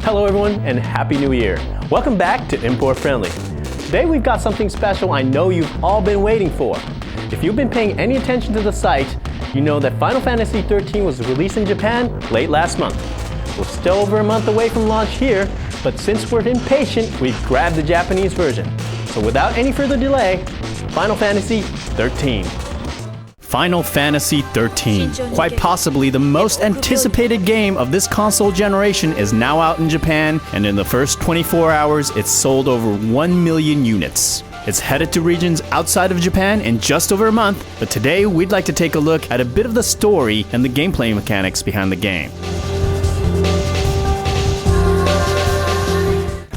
Hello everyone and Happy New Year. Welcome back to Import Friendly. Today we've got something special I know you've all been waiting for. If you've been paying any attention to the site, you know that Final Fantasy XIII was released in Japan late last month. We're still over a month away from launch here, but since we're impatient, we've grabbed the Japanese version. So without any further delay, Final Fantasy XIII. Final Fantasy XIII, quite possibly the most anticipated game of this console generation, is now out in Japan, and in the first 24 hours, it's sold over 1 million units. It's headed to regions outside of Japan in just over a month, but today we'd like to take a look at a bit of the story and the gameplay mechanics behind the game.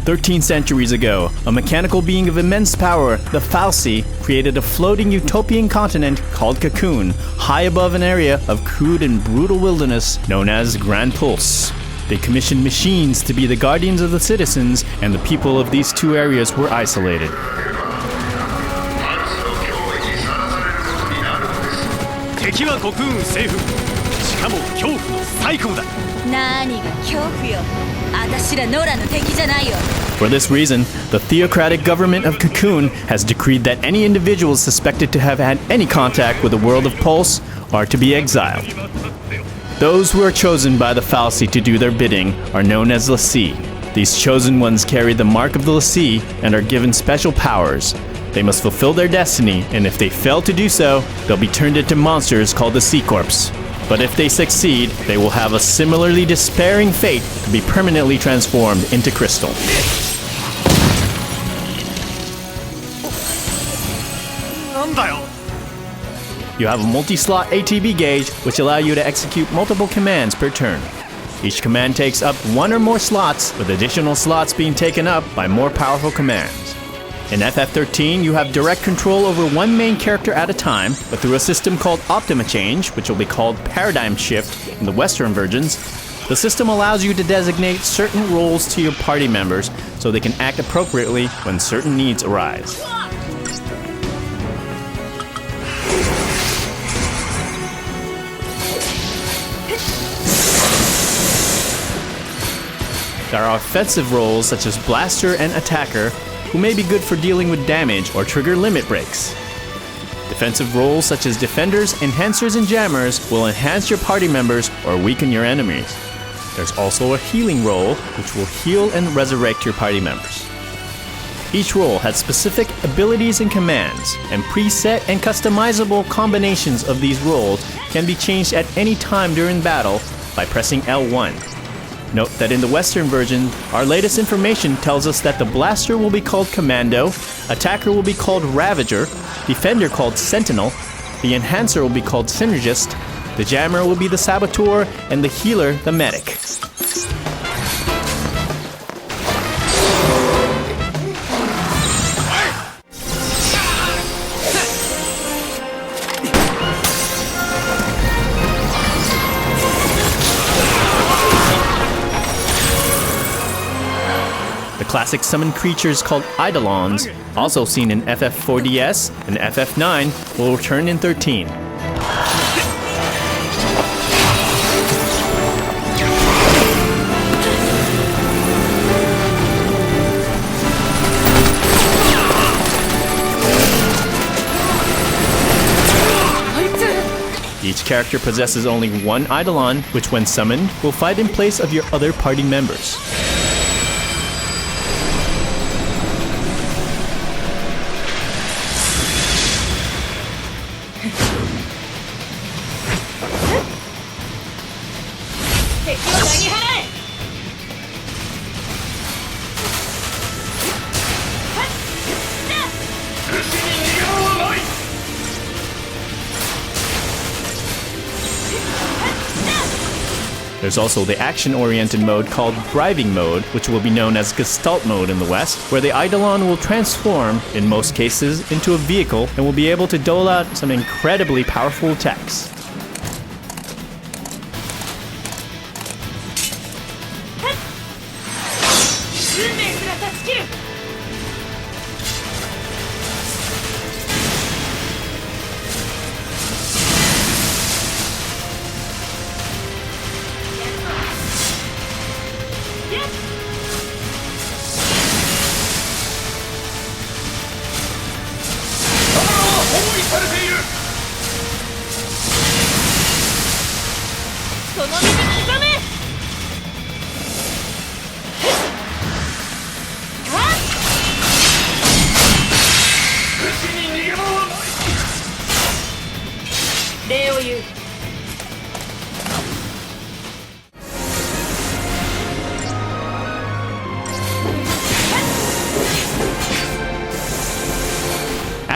13 centuries ago, a mechanical being of immense power, the Fal'Cie, created a floating utopian continent called Cocoon, high above an area of crude and brutal wilderness known as Grand Pulse. They commissioned machines to be the guardians of the citizens, and the people of these two areas were isolated. For this reason, the theocratic government of Cocoon has decreed that any individuals suspected to have had any contact with the world of Pulse are to be exiled. Those who are chosen by the Fal'Cie to do their bidding are known as l'Cie. These chosen ones carry the mark of the l'Cie and are given special powers. They must fulfill their destiny, and if they fail to do so, they'll be turned into monsters called the Sea Corps. But if they succeed, they will have a similarly despairing fate to be permanently transformed into crystal. You have a multi-slot ATB gauge which allow you to execute multiple commands per turn. Each command takes up one or more slots, with additional slots being taken up by more powerful commands. In FF13, you have direct control over one main character at a time, but through a system called Optima Change, which will be called Paradigm Shift in the Western versions, the system allows you to designate certain roles to your party members so they can act appropriately when certain needs arise. There are offensive roles such as Blaster and Attacker, who may be good for dealing with damage or trigger limit breaks. Defensive roles such as Defenders, Enhancers, and Jammers will enhance your party members or weaken your enemies. There's also a healing role, which will heal and resurrect your party members. Each role has specific abilities and commands, and preset and customizable combinations of these roles can be changed at any time during battle by pressing L1. Note that in the Western version, our latest information tells us that the Blaster will be called Commando, Attacker will be called Ravager, Defender called Sentinel, the Enhancer will be called Synergist, the Jammer will be the Saboteur, and the Healer the Medic. Classic summon creatures called Eidolons, also seen in FF4DS and FF9, will return in 13. Each character possesses only one Eidolon, which when summoned, will fight in place of your other party members. There's also the action-oriented mode called Driving Mode, which will be known as Gestalt Mode in the West, where the Eidolon will transform, in most cases, into a vehicle and will be able to dole out some incredibly powerful attacks.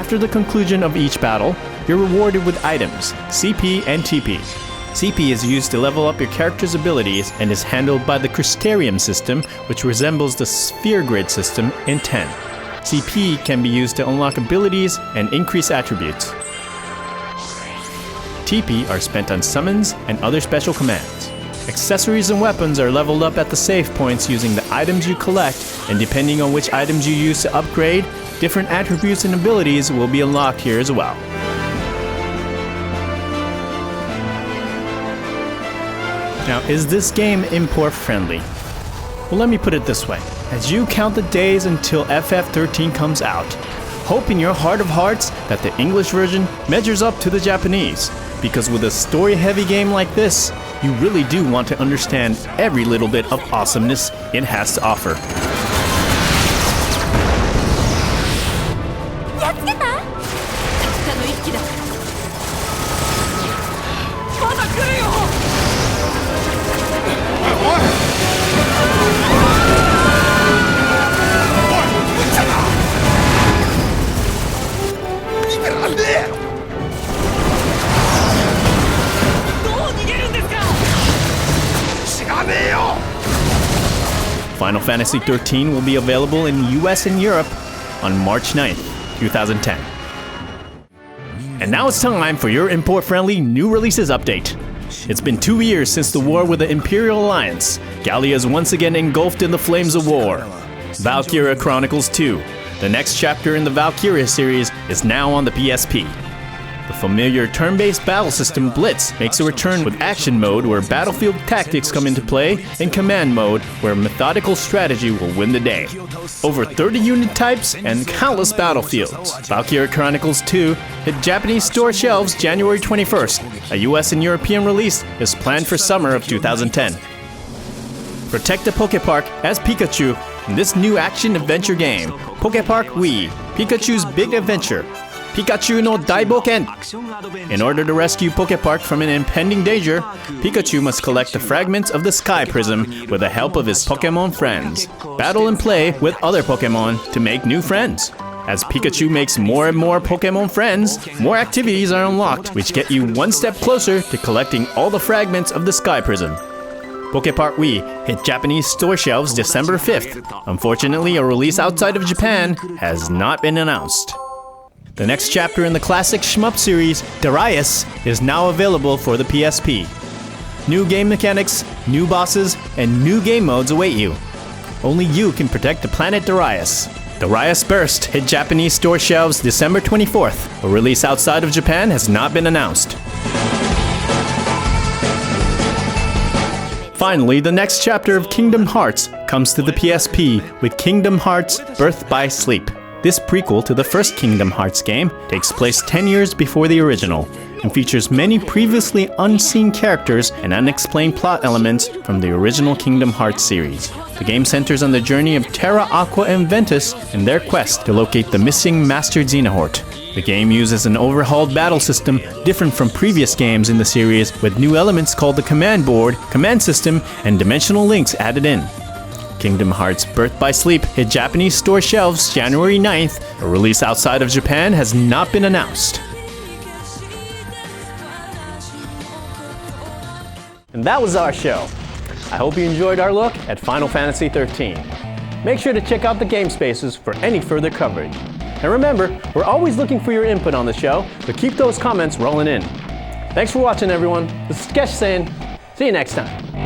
After the conclusion of each battle, you're rewarded with items, CP and TP. CP is used to level up your character's abilities and is handled by the Crystarium system, which resembles the Sphere Grid system in 10. CP can be used to unlock abilities and increase attributes. TP are spent on summons and other special commands. Accessories and weapons are leveled up at the save points using the items you collect, and depending on which items you use to upgrade, different attributes and abilities will be unlocked here as well. Now, is this game import friendly? Well, let me put it this way. As you count the days until FF13 comes out, hope in your heart of hearts that the English version measures up to the Japanese, because with a story-heavy game like this, you really do want to understand every little bit of awesomeness it has to offer. Final Fantasy XIII will be available in the US and Europe on March 9th, 2010. And now it's time for your import-friendly new releases update. It's been 2 years since the war with the Imperial Alliance. Gallia is once again engulfed in the flames of war. Valkyria Chronicles 2, the next chapter in the Valkyria series, is now on the PSP. The familiar turn-based battle system Blitz makes a return with action mode where battlefield tactics come into play, and command mode where methodical strategy will win the day. Over 30 unit types and countless battlefields. Valkyria Chronicles 2 hit Japanese store shelves January 21st. A US and European release is planned for summer of 2010. Protect the PokePark as Pikachu in this new action-adventure game, PokePark Wii, Pikachu's Big Adventure. Pikachu no Daiboken! In order to rescue PokePark from an impending danger, Pikachu must collect the fragments of the Sky Prism with the help of his Pokémon friends. Battle and play with other Pokémon to make new friends. As Pikachu makes more and more Pokémon friends, more activities are unlocked, which get you one step closer to collecting all the fragments of the Sky Prism. PokePark Wii hit Japanese store shelves December 5th. Unfortunately, a release outside of Japan has not been announced. The next chapter in the classic shmup series, Darius, is now available for the PSP. New game mechanics, new bosses, and new game modes await you. Only you can protect the planet Darius. Darius Burst hit Japanese store shelves December 24th. A release outside of Japan has not been announced. Finally, the next chapter of Kingdom Hearts comes to the PSP with Kingdom Hearts Birth by Sleep. This prequel to the first Kingdom Hearts game takes place 10 years before the original and features many previously unseen characters and unexplained plot elements from the original Kingdom Hearts series. The game centers on the journey of Terra, Aqua, and Ventus and their quest to locate the missing Master Xenohort. The game uses an overhauled battle system different from previous games in the series, with new elements called the Command Board, Command System, and Dimensional Links added in. Kingdom Hearts Birth by Sleep hit Japanese store shelves January 9th. A release outside of Japan has not been announced. And that was our show. I hope you enjoyed our look at Final Fantasy XIII. Make sure to check out the Game Spaces for any further coverage. And remember, we're always looking for your input on the show, so keep those comments rolling in. Thanks for watching, everyone. This is Kesh saying, see you next time.